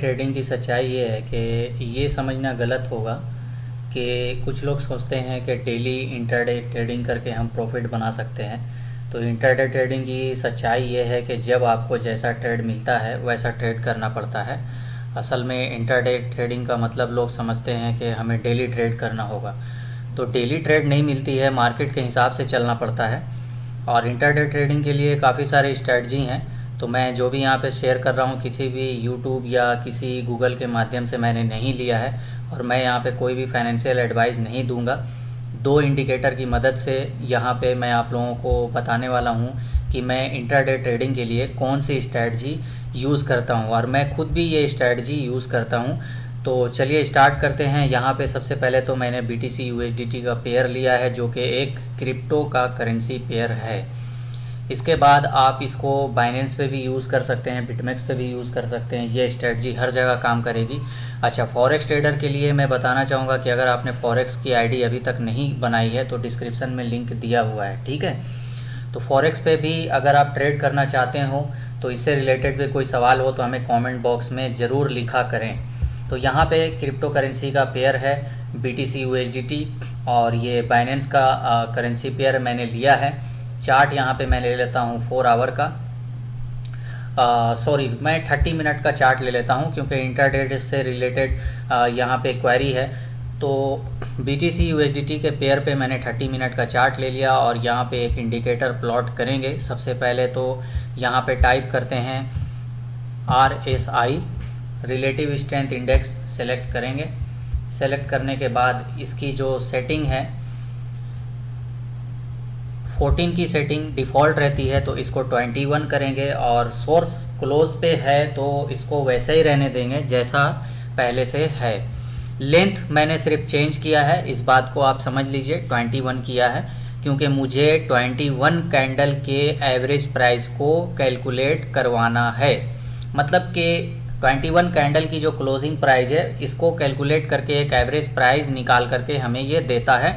Trading की सच्चाई ये है कि ये समझना गलत होगा कि कुछ लोग सोचते हैं कि डेली इंटरडे ट्रेडिंग करके हम प्रॉफिट बना सकते हैं। तो इंटरडे ट्रेडिंग की सच्चाई ये है कि जब आपको जैसा ट्रेड मिलता है वैसा ट्रेड करना पड़ता है। असल में इंटरडे ट्रेडिंग का मतलब लोग समझते हैं कि हमें डेली ट्रेड करना होगा। तो डेली ट्रेड नहीं मिलती है, मार्केट के हिसाब से चलना पड़ता है। और इंटरडे ट्रेडिंग के लिए काफ़ी सारी स्ट्रेटजी हैं। तो मैं जो भी यहाँ पे शेयर कर रहा हूँ किसी भी यूट्यूब या किसी गूगल के माध्यम से मैंने नहीं लिया है, और मैं यहाँ पे कोई भी फाइनेंशियल एडवाइस नहीं दूंगा। दो इंडिकेटर की मदद से यहाँ पे मैं आप लोगों को बताने वाला हूँ कि मैं इंटरडे ट्रेडिंग के लिए कौन सी स्ट्रेटजी यूज़ करता हूँ, और मैं खुद भी ये स्ट्रेटजी यूज़ करता हूँ। तो चलिए स्टार्ट करते हैं। यहाँ पे सबसे पहले तो मैंने BTC USDT का पेयर लिया है, जो कि एक क्रिप्टो का करेंसी पेयर है। इसके बाद आप इसको बाइनेंस पे भी यूज़ कर सकते हैं, बिटमेक्स पे भी यूज़ कर सकते हैं। ये स्ट्रेटजी हर जगह काम करेगी। अच्छा, फॉरेक्स ट्रेडर के लिए मैं बताना चाहूँगा कि अगर आपने फॉरेक्स की आईडी अभी तक नहीं बनाई है तो डिस्क्रिप्शन में लिंक दिया हुआ है, ठीक है। तो फॉरेक्स पे भी अगर आप ट्रेड करना चाहते हो तो इससे रिलेटेड भी कोई सवाल हो तो हमें कमेंट बॉक्स में ज़रूर लिखा करें। तो यहाँ पे क्रिप्टो करेंसी का पेयर है BTC USDT, और ये बाइनेंस का करेंसी पेयर मैंने लिया है। चार्ट यहाँ पे मैं ले लेता हूँ 4 आवर का, सॉरी मैं 30 मिनट का चार्ट ले लेता हूँ क्योंकि इंटरडे से रिलेटेड यहाँ पे क्वेरी है। तो BTC USDT के पेयर पे मैंने 30 मिनट का चार्ट ले लिया, और यहाँ पे एक इंडिकेटर प्लॉट करेंगे। सबसे पहले तो यहाँ पे टाइप करते हैं RSI, relative strength index select करेंगे। सेलेक्ट करने के बाद इसकी जो सेटिंग है 14 की सेटिंग डिफ़ॉल्ट रहती है, तो इसको 21 करेंगे, और सोर्स क्लोज पे है तो इसको वैसे ही रहने देंगे जैसा पहले से है। लेंथ मैंने सिर्फ चेंज किया है, इस बात को आप समझ लीजिए, 21 किया है क्योंकि मुझे 21 कैंडल के एवरेज प्राइस को कैलकुलेट करवाना है। मतलब कि 21 कैंडल की जो क्लोजिंग प्राइस है इसको कैलकुलेट करके एक एवरेज प्राइस निकाल करके हमें ये देता है,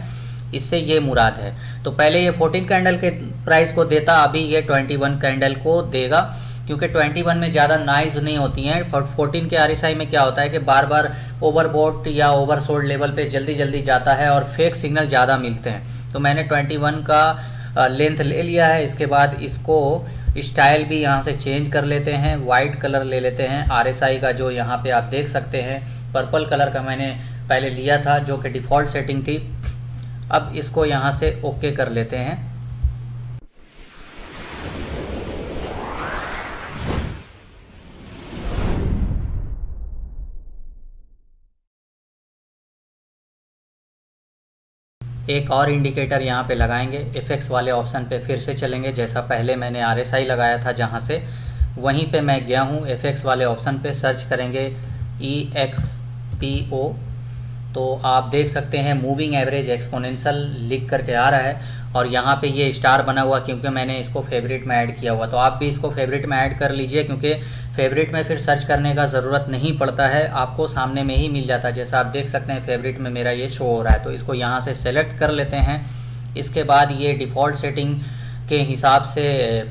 इससे ये मुराद है। तो पहले ये 14 कैंडल के प्राइस को देता, अभी ये 21 कैंडल को देगा क्योंकि 21 में ज़्यादा नाइज नहीं होती हैं। 14 के RSI में क्या होता है कि बार बार ओवरबॉट या ओवरसोल्ड लेवल पे जल्दी जल्दी जाता है और फेक सिग्नल ज़्यादा मिलते हैं। तो मैंने 21 का लेंथ ले लिया है। इसके बाद इसको स्टाइल भी यहाँ से चेंज कर लेते हैं, वाइट कलर ले लेते हैं। RSI का जो यहाँ पे आप देख सकते हैं पर्पल कलर का मैंने पहले लिया था जो कि डिफ़ॉल्ट सेटिंग थी। अब इसको यहाँ से ओके कर लेते हैं। एक और इंडिकेटर यहाँ पे लगाएंगे, इफेक्ट्स वाले ऑप्शन पे फिर से चलेंगे। जैसा पहले मैंने RSI लगाया था जहाँ से, वहीं पे मैं गया हूँ। इफेक्ट्स वाले ऑप्शन पे सर्च करेंगे EXPO, तो आप देख सकते हैं मूविंग एवरेज एक्सपोनेंशियल लिख करके आ रहा है, और यहाँ पे ये स्टार बना हुआ क्योंकि मैंने इसको फेवरेट में ऐड किया हुआ। तो आप भी इसको फेवरेट में ऐड कर लीजिए क्योंकि फेवरेट में फिर सर्च करने का ज़रूरत नहीं पड़ता है, आपको सामने में ही मिल जाता है। जैसा आप देख सकते हैं फेवरेट में मेरा ये शो हो रहा है, तो इसको यहाँ से सेलेक्ट कर लेते हैं। इसके बाद ये डिफ़ॉल्ट सेटिंग के हिसाब से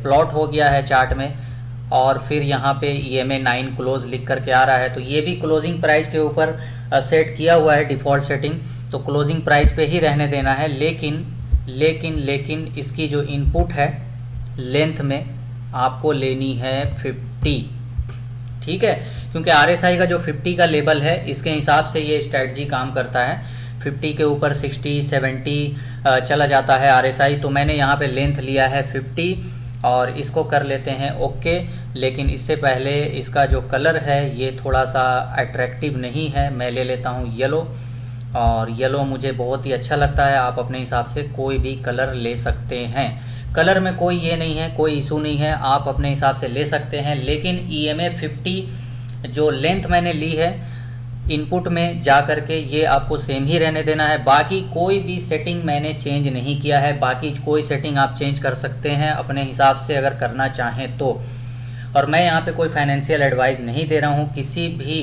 प्लॉट हो गया है चार्ट में, और फिर यहाँ पे EMA 9 क्लोज लिख करके आ रहा है। तो ये भी क्लोजिंग प्राइस के ऊपर सेट किया हुआ है डिफ़ॉल्ट सेटिंग, तो क्लोजिंग प्राइस पे ही रहने देना है। लेकिन इसकी जो इनपुट है लेंथ में आपको लेनी है 50, ठीक है, क्योंकि RSI का जो 50 का लेवल है इसके हिसाब से ये स्ट्रेटजी काम करता है। 50 के ऊपर 60 70 चला जाता है RSI, तो मैंने यहाँ पे लेंथ लिया है 50, और इसको कर लेते हैं ओके। लेकिन इससे पहले इसका जो कलर है ये थोड़ा सा अट्रैक्टिव नहीं है, मैं ले लेता हूँ येलो, और येलो मुझे बहुत ही अच्छा लगता है। आप अपने हिसाब से कोई भी कलर ले सकते हैं, कलर में कोई ये नहीं है, कोई इशू नहीं है, आप अपने हिसाब से ले सकते हैं। लेकिन EMA 50 जो लेंथ मैंने ली है इनपुट में जा करके ये आपको सेम ही रहने देना है। बाकी कोई भी सेटिंग मैंने चेंज नहीं किया है, बाकी कोई सेटिंग आप चेंज कर सकते हैं अपने हिसाब से अगर करना चाहें तो। और मैं यहाँ पे कोई फाइनेंशियल एडवाइस नहीं दे रहा हूँ किसी भी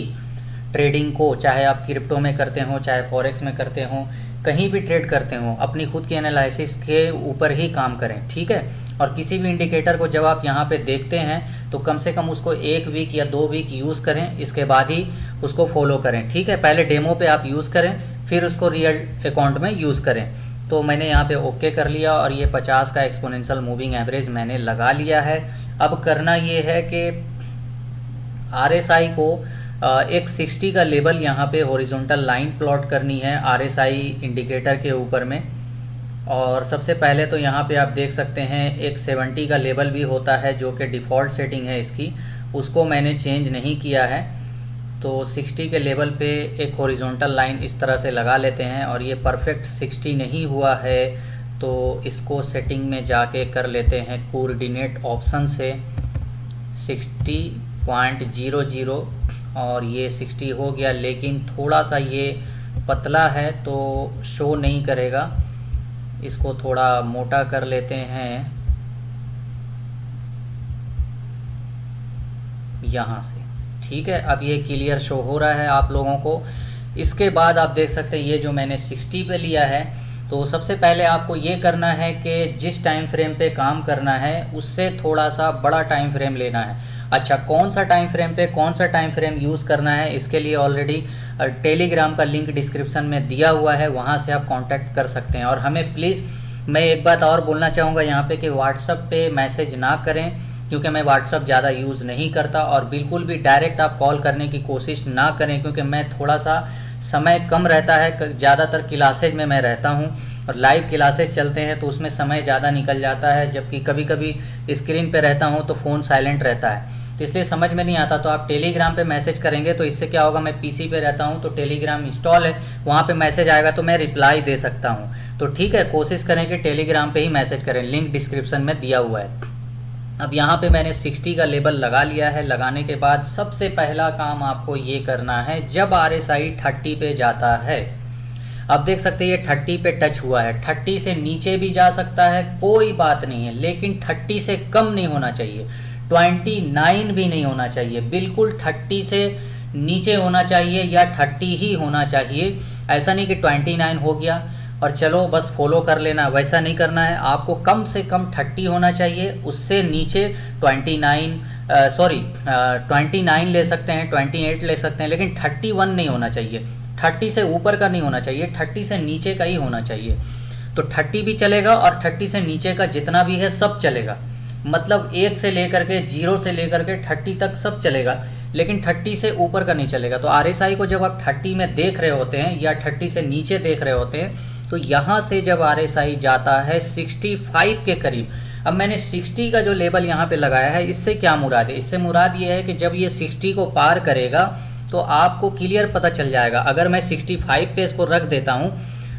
ट्रेडिंग को, चाहे आप क्रिप्टो में करते हो, चाहे फॉरेक्स में करते हो, कहीं भी ट्रेड करते हो, अपनी खुद की एनालिसिस के ऊपर ही काम करें, ठीक है। और किसी भी इंडिकेटर को जब आप यहाँ पे देखते हैं तो कम से कम उसको 1 वीक या 2 वीक यूज़ करें, इसके बाद ही उसको फॉलो करें। ठीक है, पहले डेमो पे आप यूज़ करें, फिर उसको रियल अकाउंट में यूज़ करें। तो मैंने यहाँ पे ओके कर लिया और ये 50 का एक्सपोनेंशियल मूविंग एवरेज मैंने लगा लिया है। अब करना ये है कि RSI को एक 60 का लेवल यहाँ पे हॉरिजॉन्टल लाइन प्लॉट करनी है RSI इंडिकेटर के ऊपर में। और सबसे पहले तो यहाँ पे आप देख सकते हैं एक 70 का लेवल भी होता है जो कि डिफ़ॉल्ट सेटिंग है इसकी, उसको मैंने चेंज नहीं किया है। तो 60 के लेवल पे एक हॉरिजॉन्टल लाइन इस तरह से लगा लेते हैं और ये परफेक्ट 60 नहीं हुआ है तो इसको सेटिंग में जाके कर लेते हैं कोऑर्डिनेट ऑप्शन से 60.00 और ये 60 हो गया, लेकिन थोड़ा सा ये पतला है तो शो नहीं करेगा। इसको थोड़ा मोटा कर लेते हैं यहाँ से। ठीक है, अब ये क्लियर शो हो रहा है आप लोगों को। इसके बाद आप देख सकते हैं ये जो मैंने 60 पे लिया है, तो सबसे पहले आपको ये करना है कि जिस टाइम फ्रेम पे काम करना है उससे थोड़ा सा बड़ा टाइम फ्रेम लेना है। अच्छा, कौन सा टाइम फ्रेम पे कौन सा टाइम फ्रेम यूज़ करना है, इसके लिए ऑलरेडी टेलीग्राम का लिंक डिस्क्रिप्शन में दिया हुआ है, वहाँ से आप कांटेक्ट कर सकते हैं। और हमें प्लीज़, मैं एक बात और बोलना चाहूँगा यहाँ पे कि व्हाट्सअप पे मैसेज ना करें, क्योंकि मैं व्हाट्सअप ज़्यादा यूज़ नहीं करता। और बिल्कुल भी डायरेक्ट आप कॉल करने की कोशिश ना करें, क्योंकि मैं थोड़ा सा समय कम रहता है, ज़्यादातर क्लासेज में मैं रहता हूँ और लाइव क्लासेज चलते हैं तो उसमें समय ज़्यादा निकल जाता है, जबकि कभी कभी स्क्रीन पे रहता हूँ तो फ़ोन साइलेंट रहता है, तो इसलिए समझ में नहीं आता। तो आप टेलीग्राम पे मैसेज करेंगे तो इससे क्या होगा, मैं पीसी पे रहता हूँ तो टेलीग्राम इंस्टॉल है, वहाँ पे मैसेज आएगा तो मैं रिप्लाई दे सकता हूँ। तो ठीक है, कोशिश करें कि टेलीग्राम पे ही मैसेज करें, लिंक डिस्क्रिप्शन में दिया हुआ है। अब यहाँ पे मैंने 60 का लेबल लगा लिया है। लगाने के बाद सबसे पहला काम आपको ये करना है, जब RSI 30 पे जाता है, अब देख सकते हैं ये 30 पे टच हुआ है, 30 से नीचे भी जा सकता है, कोई बात नहीं है, लेकिन 30 से कम नहीं होना चाहिए, 29 भी नहीं होना चाहिए, बिल्कुल 30 से नीचे होना चाहिए या 30 ही होना चाहिए। ऐसा नहीं कि 29 हो गया और चलो बस फॉलो कर लेना, वैसा नहीं करना है। आपको कम से कम 30 होना चाहिए, उससे नीचे 29 ले सकते हैं, 28 ले सकते हैं, लेकिन 31 नहीं होना चाहिए। 30 से ऊपर का नहीं होना चाहिए, 30 से नीचे का ही होना चाहिए। तो 30 भी चलेगा और 30 से नीचे का जितना भी है सब चलेगा, मतलब 1 से लेकर के 0 से लेकर के 30 तक सब चलेगा, लेकिन 30 से ऊपर का नहीं चलेगा। तो RSI को जब आप 30 में देख रहे होते हैं या 30 से नीचे देख रहे होते हैं, तो यहाँ से जब RSI जाता है 65 के करीब, अब मैंने 60 का जो लेबल यहाँ पे लगाया है, इससे क्या मुराद है, इससे मुराद ये है कि जब ये 60 को पार करेगा तो आपको क्लियर पता चल जाएगा। अगर मैं 65 पे इसको रख देता हूँ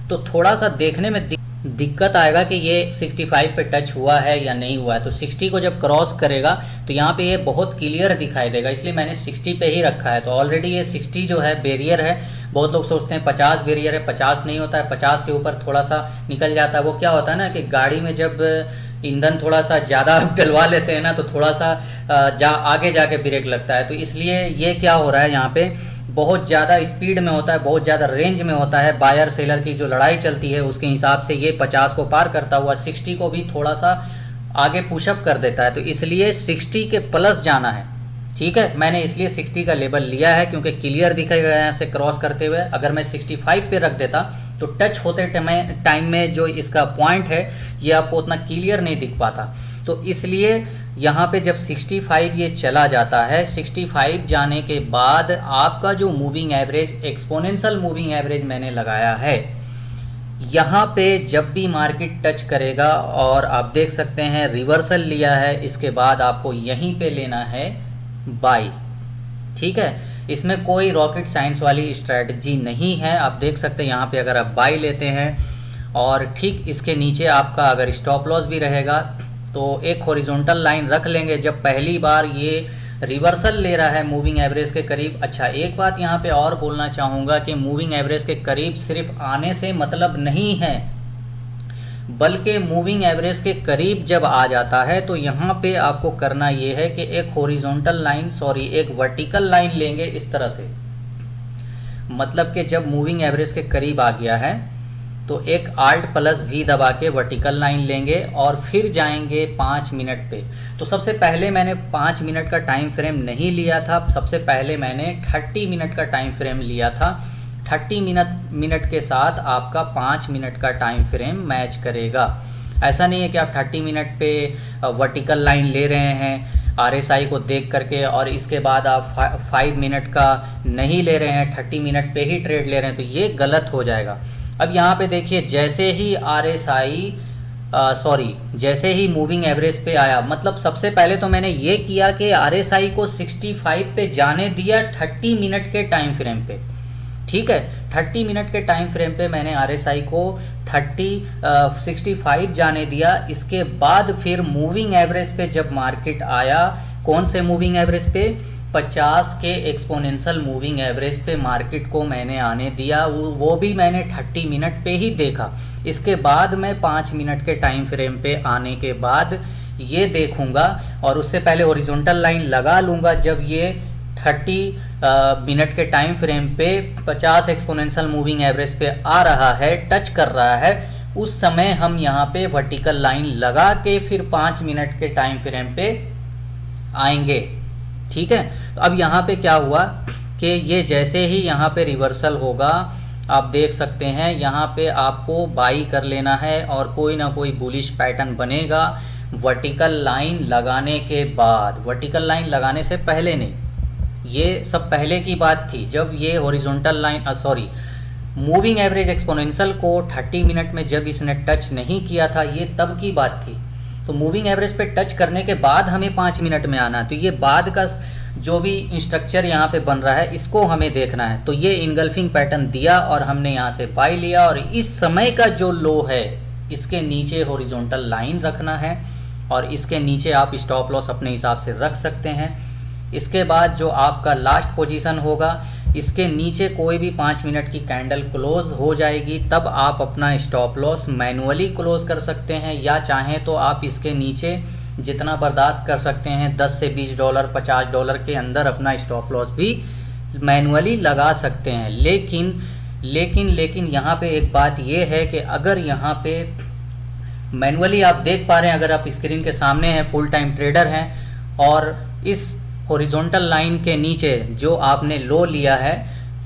तो थोड़ा सा देखने में दिक्कत आएगा कि ये 65 पे टच हुआ है या नहीं हुआ है। तो 60 को जब क्रॉस करेगा तो यहाँ पे ये बहुत क्लियर दिखाई देगा, इसलिए मैंने 60 पे ही रखा है। तो ऑलरेडी ये 60 जो है बैरियर है, बहुत लोग सोचते हैं 50 बैरियर है, 50 नहीं होता है, 50 के ऊपर थोड़ा सा निकल जाता है। वो क्या होता है ना कि गाड़ी में जब ईंधन थोड़ा सा ज़्यादा डलवा लेते हैं ना, तो थोड़ा सा आगे जाके ब्रेक लगता है। तो इसलिए ये क्या हो रहा है, यहाँ पे बहुत ज़्यादा स्पीड में होता है, बहुत ज़्यादा रेंज में होता है, बायर सेलर की जो लड़ाई चलती है उसके हिसाब से ये 50 को पार करता हुआ 60 को भी थोड़ा सा आगे पुशअप कर देता है। तो इसलिए 60 के प्लस जाना है। ठीक है, मैंने इसलिए 60 का लेबल लिया है क्योंकि क्लियर दिखेगा यहाँ से क्रॉस करते हुए। अगर मैं 65 पे रख देता तो टच होते टाइम में जो इसका पॉइंट है ये आपको उतना क्लियर नहीं दिख पाता। तो इसलिए यहाँ पे जब 65 ये चला जाता है, 65 जाने के बाद आपका जो moving average, exponential moving average मैंने लगाया है, यहाँ पे जब भी मार्केट टच करेगा, और आप देख सकते हैं रिवर्सल लिया है, इसके बाद आपको यहीं पे लेना है बाई। ठीक है, इसमें कोई रॉकेट साइंस वाली स्ट्रैटेजी नहीं है। आप देख सकते हैं यहाँ पे अगर आप बाई लेते हैं और ठीक इसके नीचे आपका अगर स्टॉप लॉस भी रहेगा तो एक हॉरिजॉन्टल लाइन रख लेंगे जब पहली बार ये रिवर्सल ले रहा है मूविंग एवरेज के करीब। अच्छा, एक बात यहाँ पे और बोलना चाहूँगा कि मूविंग एवरेज के करीब सिर्फ आने से मतलब नहीं है, बल्कि मूविंग एवरेज के करीब जब आ जाता है तो यहाँ पे आपको करना ये है कि एक हॉरिजॉन्टल लाइन, एक वर्टिकल लाइन लेंगे इस तरह से। मतलब कि जब मूविंग एवरेज के करीब आ गया है तो एक Alt प्लस V दबा के वर्टिकल लाइन लेंगे और फिर जाएंगे 5 मिनट पे। तो सबसे पहले मैंने 5 मिनट का टाइम फ्रेम नहीं लिया था, सबसे पहले मैंने 30 मिनट का टाइम फ्रेम लिया था। 30 मिनट के साथ आपका 5 मिनट का टाइम फ्रेम मैच करेगा। ऐसा नहीं है कि आप 30 मिनट पे वर्टिकल लाइन ले रहे हैं RSI को देख करके और इसके बाद आप 5 मिनट का नहीं ले रहे हैं, 30 मिनट पे ही ट्रेड ले रहे हैं, तो ये गलत हो जाएगा। अब यहाँ पे देखिए, जैसे ही जैसे ही मूविंग एवरेज पे आया, मतलब सबसे पहले तो मैंने ये किया कि RSI को 65 पे जाने दिया 30 मिनट के टाइम फ्रेम पे, ठीक है। 30 मिनट के टाइम फ्रेम पे मैंने RSI को 65 जाने दिया। इसके बाद फिर मूविंग एवरेज पे जब मार्केट आया, कौन से मूविंग एवरेज पे, 50 के एक्सपोनेंशियल मूविंग एवरेज पे मार्केट को मैंने आने दिया, वो भी मैंने 30 मिनट पे ही देखा। इसके बाद मैं 5 मिनट के टाइम फ्रेम पे आने के बाद ये देखूंगा और उससे पहले हॉरिजॉन्टल लाइन लगा लूँगा। जब ये 30 मिनट के टाइम फ्रेम पे 50 एक्सपोनेंशियल मूविंग एवरेज पे आ रहा है, टच कर रहा है, उस समय हम यहाँ पे वर्टिकल लाइन लगा के फिर 5 मिनट के टाइम फ्रेम पे आएंगे, ठीक है। तो अब यहाँ पे क्या हुआ कि ये जैसे ही यहाँ पे रिवर्सल होगा, आप देख सकते हैं यहाँ पे आपको बाई कर लेना है और कोई ना कोई बुलिश पैटर्न बनेगा वर्टिकल लाइन लगाने के बाद। वर्टिकल लाइन लगाने से पहले नहीं, ये सब पहले की बात थी। जब ये horizontal line moving average exponential को 30 मिनट में जब इसने टच नहीं किया था, ये तब की बात थी। तो मूविंग एवरेज पे टच करने के बाद हमें 5 मिनट में आना है। तो ये बाद का जो भी स्ट्रक्चर यहाँ पे बन रहा है, इसको हमें देखना है। तो ये इनगल्फिंग पैटर्न दिया और हमने यहाँ से बाई लिया और इस समय का जो लो है, इसके नीचे हॉरिजॉन्टल लाइन रखना है और इसके नीचे आप स्टॉप लॉस अपने हिसाब से रख सकते हैं। इसके बाद जो आपका लास्ट पोजीशन होगा, इसके नीचे कोई भी 5 मिनट की कैंडल क्लोज हो जाएगी, तब आप अपना स्टॉप लॉस मैनुअली क्लोज कर सकते हैं, या चाहें तो आप इसके नीचे जितना बर्दाश्त कर सकते हैं $10 से $20 $50 के अंदर अपना स्टॉप लॉस भी मैनुअली लगा सकते हैं। लेकिन यहाँ पे एक बात ये है कि अगर यहाँ पे मैनुअली आप देख पा रहे हैं, अगर आप स्क्रीन के सामने हैं, फुल टाइम ट्रेडर हैं और इस हॉरिजॉन्टल लाइन के नीचे जो आपने लो लिया है,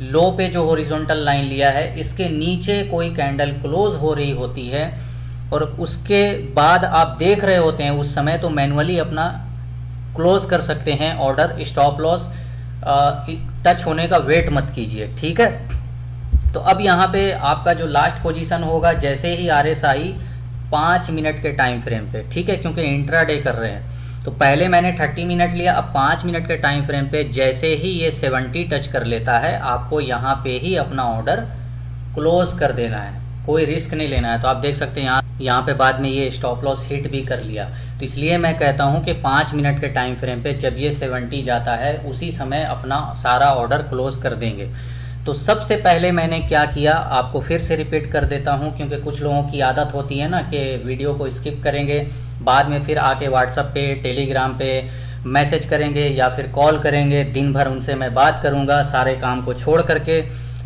लो पे जो हॉरिजॉन्टल लाइन लिया है, इसके नीचे कोई कैंडल क्लोज हो रही होती है और उसके बाद आप देख रहे होते हैं, उस समय तो मैनुअली अपना क्लोज कर सकते हैं ऑर्डर। स्टॉप लॉस टच होने का वेट मत कीजिए, ठीक है। तो अब यहाँ पे आपका जो लास्ट पोजीशन होगा, जैसे ही RSI 5 मिनट के टाइम फ्रेम पे, ठीक है, क्योंकि इंट्राडे कर रहे हैं, तो पहले मैंने 30 मिनट लिया, अब 5 मिनट के टाइम फ्रेम पे जैसे ही ये 70 टच कर लेता है, आपको यहाँ पे ही अपना ऑर्डर क्लोज कर देना है, कोई रिस्क नहीं लेना है। तो आप देख सकते हैं यहाँ पे बाद में ये स्टॉप लॉस हिट भी कर लिया। तो इसलिए मैं कहता हूँ कि 5 मिनट के टाइम फ्रेम पे जब ये 70 जाता है, उसी समय अपना सारा ऑर्डर क्लोज कर देंगे। तो सबसे पहले मैंने क्या किया, आपको फिर से रिपीट कर देता हूँ, क्योंकि कुछ लोगों की आदत होती है ना कि वीडियो को स्किप करेंगे, बाद में फिर आके व्हाट्सएप पे, टेलीग्राम पे मैसेज करेंगे या फिर कॉल करेंगे। दिन भर उनसे मैं बात करूँगा सारे काम को छोड़ करके।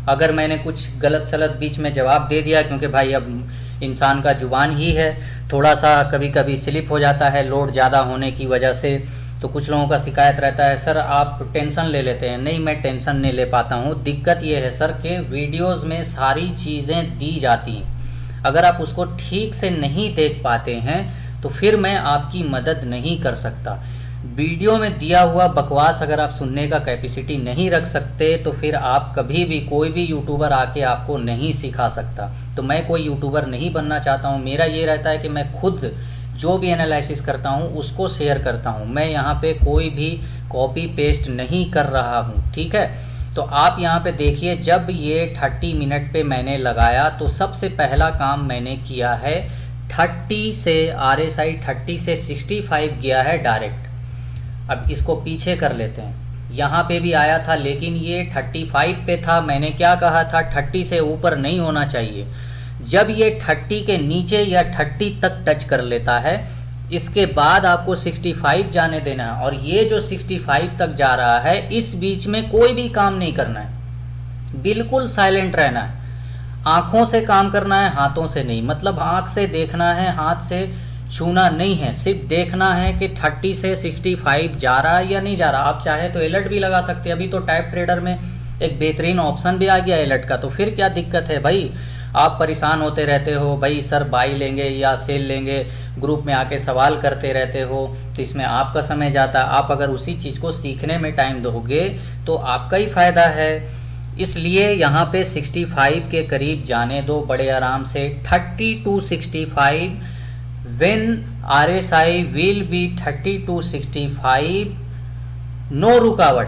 अगर मैंने कुछ गलत सलत बीच में जवाब दे दिया, क्योंकि भाई अब इंसान का जुबान ही है, थोड़ा सा कभी कभी स्लिप हो जाता है लोड ज़्यादा होने की वजह से। तो कुछ लोगों का शिकायत रहता है, सर आप टेंशन ले लेते हैं। नहीं, मैं टेंशन नहीं ले पाता हूँ। दिक्कत ये है सर कि वीडियोज़ में सारी चीज़ें दी जाती हैं, अगर आप उसको ठीक से नहीं देख पाते हैं तो फिर मैं आपकी मदद नहीं कर सकता। वीडियो में दिया हुआ बकवास अगर आप सुनने का कैपेसिटी नहीं रख सकते, तो फिर आप कभी भी, कोई भी यूट्यूबर आके आपको नहीं सिखा सकता। तो मैं कोई यूट्यूबर नहीं बनना चाहता हूँ। मेरा ये रहता है कि मैं खुद जो भी एनालिसिस करता हूँ उसको शेयर करता हूँ। मैं यहाँ पे कोई भी कॉपी पेस्ट नहीं कर रहा हूँ, ठीक है। तो आप यहाँ पे देखिए, जब ये 30 मिनट पे मैंने लगाया, तो सबसे पहला काम मैंने किया है, 30 से RSI 30 से 65 गया है डायरेक्ट। अब इसको पीछे कर लेते हैं। यहाँ पे भी आया था, लेकिन ये 35 पे था। मैंने क्या कहा था, 30 से ऊपर नहीं होना चाहिए। जब ये 30 के नीचे या 30 तक टच कर लेता है, इसके बाद आपको 65 जाने देना है। और ये जो 65 तक जा रहा है, इस बीच में कोई भी काम नहीं करना है, बिल्कुल साइलेंट रहना है। आँखों से काम करना है, हाथों से नहीं। मतलब आँख से देखना है, हाथ से छूना नहीं है, सिर्फ देखना है कि 30 से 65 जा रहा है या नहीं जा रहा। आप चाहे तो अलर्ट भी लगा सकते हैं। अभी तो टाइप ट्रेडर में एक बेहतरीन ऑप्शन भी आ गया अलर्ट का, तो फिर क्या दिक्कत है भाई। आप परेशान होते रहते हो भाई, सर बाई लेंगे या सेल लेंगे, ग्रुप में आके सवाल करते रहते हो, तो इसमें आपका समय जाता है। आप अगर उसी चीज़ को सीखने में टाइम दोगे तो आपका ही फ़ायदा है। इसलिए यहाँ पे 65 के करीब जाने दो बड़े आराम से। 30 to 65 when RSI will be 30 to 65, no रुकावट।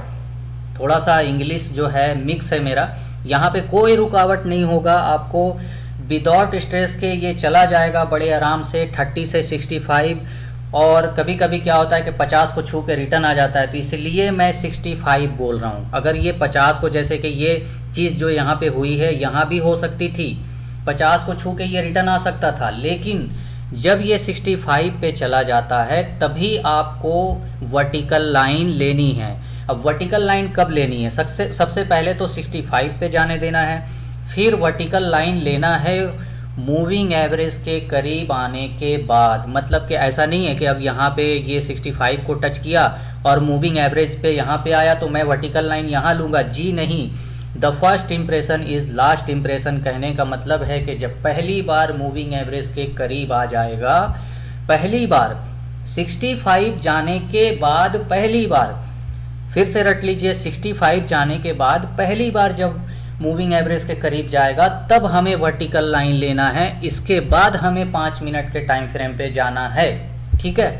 थोड़ा सा इंग्लिश जो है मिक्स है मेरा, यहाँ पे कोई रुकावट नहीं होगा आपको, विदाउट स्ट्रेस के ये चला जाएगा बड़े आराम से 30 से 65। और कभी कभी क्या होता है कि 50 को छू के रिटर्न आ जाता है, तो इसलिए मैं 65 बोल रहा हूँ। अगर ये 50 को, जैसे कि ये चीज़ जो यहाँ पे हुई है यहाँ भी हो सकती थी, 50 को छू के ये रिटर्न आ सकता था, लेकिन जब ये 65 पे चला जाता है तभी आपको वर्टिकल लाइन लेनी है। अब वर्टिकल लाइन कब लेनी है? सबसे पहले तो 65 पे जाने देना है, फिर वर्टिकल लाइन लेना है मूविंग एवरेज के करीब आने के बाद। मतलब कि ऐसा नहीं है कि अब यहाँ पे ये 65 को टच किया और मूविंग एवरेज पे यहाँ पे आया तो मैं वर्टिकल लाइन यहाँ लूँगा, जी नहीं। The first impression is last impression कहने का मतलब है कि जब पहली बार मूविंग एवरेज के करीब आ जाएगा, पहली बार 65 जाने के बाद, पहली बार फिर से रट लीजिए, 65 जाने के बाद पहली बार जब मूविंग एवरेज के करीब जाएगा तब हमें वर्टिकल लाइन लेना है। इसके बाद हमें 5 मिनट के टाइम फ्रेम पे जाना है, ठीक है।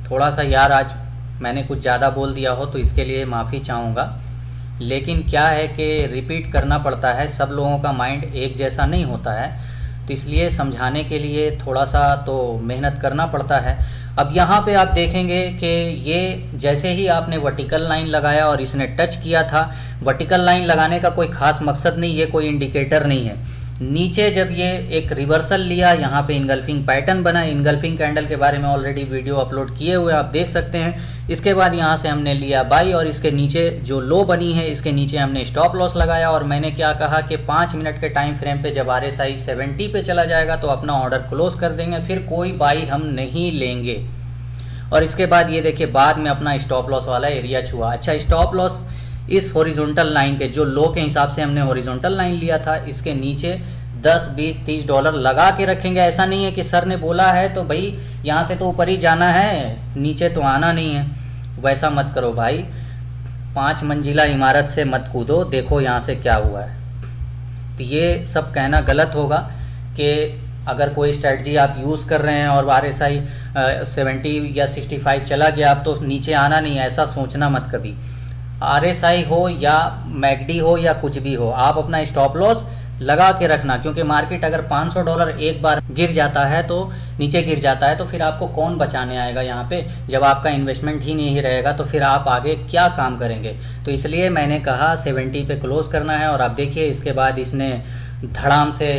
थोड़ा सा यार आज मैंने कुछ ज़्यादा बोल दिया हो तो इसके लिए माफ़ी चाहूँगा, लेकिन क्या है कि रिपीट करना पड़ता है, सब लोगों का माइंड एक जैसा नहीं होता है, तो इसलिए समझाने के लिए थोड़ा सा तो मेहनत करना पड़ता है। अब यहाँ पे आप देखेंगे कि ये जैसे ही आपने वर्टिकल लाइन लगाया और इसने टच किया था, वर्टिकल लाइन लगाने का कोई ख़ास मकसद नहीं, ये कोई इंडिकेटर नहीं है। नीचे जब ये एक रिवर्सल लिया, यहाँ पे इनगल्फिंग पैटर्न बना, इनगल्फिंग कैंडल के बारे में ऑलरेडी वीडियो अपलोड किए हुए आप देख सकते हैं। इसके बाद यहाँ से हमने लिया बाई और इसके नीचे जो लो बनी है इसके नीचे हमने स्टॉप लॉस लगाया। और मैंने क्या कहा कि 5 मिनट के टाइम फ्रेम पे जब RSI 70 पे चला जाएगा तो अपना ऑर्डर क्लोज कर देंगे, फिर कोई बाई हम नहीं लेंगे। और इसके बाद ये देखिए बाद में अपना स्टॉप लॉस वाला एरिया छुआ। अच्छा, स्टॉप लॉस इस हॉरिजॉन्टल लाइन के, जो लो के हिसाब से हमने हॉरिजॉन्टल लाइन लिया था, इसके नीचे 10, 20, 30 डॉलर लगा के रखेंगे। ऐसा नहीं है कि सर ने बोला है तो भाई यहाँ से तो ऊपर ही जाना है, नीचे तो आना नहीं है, वैसा मत करो भाई। 5 मंजिला इमारत से मत कूदो, देखो यहाँ से क्या हुआ है। तो ये सब कहना गलत होगा कि अगर कोई स्ट्रेटजी आप यूज़ कर रहे हैं और RSI 70 या 65 चला गया अब तो नीचे आना नहीं है, ऐसा सोचना मत कभी। RSI हो या मैकडी हो या कुछ भी हो, आप अपना स्टॉप लॉस लगा के रखना, क्योंकि मार्केट अगर 500 डॉलर एक बार गिर जाता है तो नीचे गिर जाता है तो फिर आपको कौन बचाने आएगा यहाँ पे, जब आपका इन्वेस्टमेंट ही नहीं रहेगा तो फिर आप आगे क्या काम करेंगे। तो इसलिए मैंने कहा 70 पे क्लोज करना है। और आप देखिए इसके बाद इसने धड़ाम से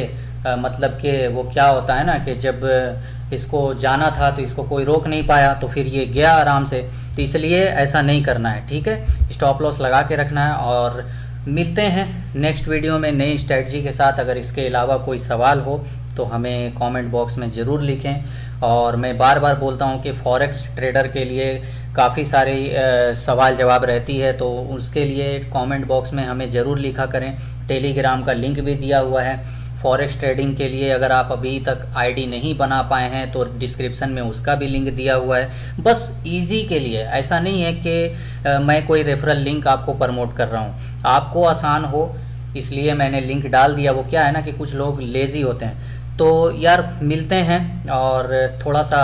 मतलब कि वो क्या होता है ना कि जब इसको जाना था तो इसको कोई रोक नहीं पाया तो फिर ये गया आराम से। तो इसलिए ऐसा नहीं करना है, ठीक है। स्टॉप लॉस लगा के रखना है। और मिलते हैं नेक्स्ट वीडियो में नई स्ट्रेटजी के साथ। अगर इसके अलावा कोई सवाल हो तो हमें कमेंट बॉक्स में ज़रूर लिखें। और मैं बार बार बोलता हूं कि फॉरेक्स ट्रेडर के लिए काफ़ी सारे सवाल जवाब रहती है, तो उसके लिए कमेंट बॉक्स में हमें ज़रूर लिखा करें। टेलीग्राम का लिंक भी दिया हुआ है फॉरेक्स ट्रेडिंग के लिए, अगर आप अभी तक आईडी नहीं बना पाए हैं तो डिस्क्रिप्शन में उसका भी लिंक दिया हुआ है। बस इजी के लिए, ऐसा नहीं है कि मैं कोई रेफरल लिंक आपको प्रमोट कर रहा हूँ, आपको आसान हो इसलिए मैंने लिंक डाल दिया। वो क्या है ना कि कुछ लोग लेज़ी होते हैं, तो यार मिलते हैं और थोड़ा सा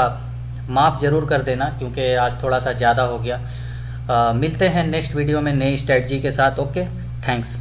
माफ़ ज़रूर कर देना क्योंकि आज थोड़ा सा ज़्यादा हो गया। मिलते हैं नेक्स्ट वीडियो में नई स्ट्रेटजी के साथ। Okay, thanks.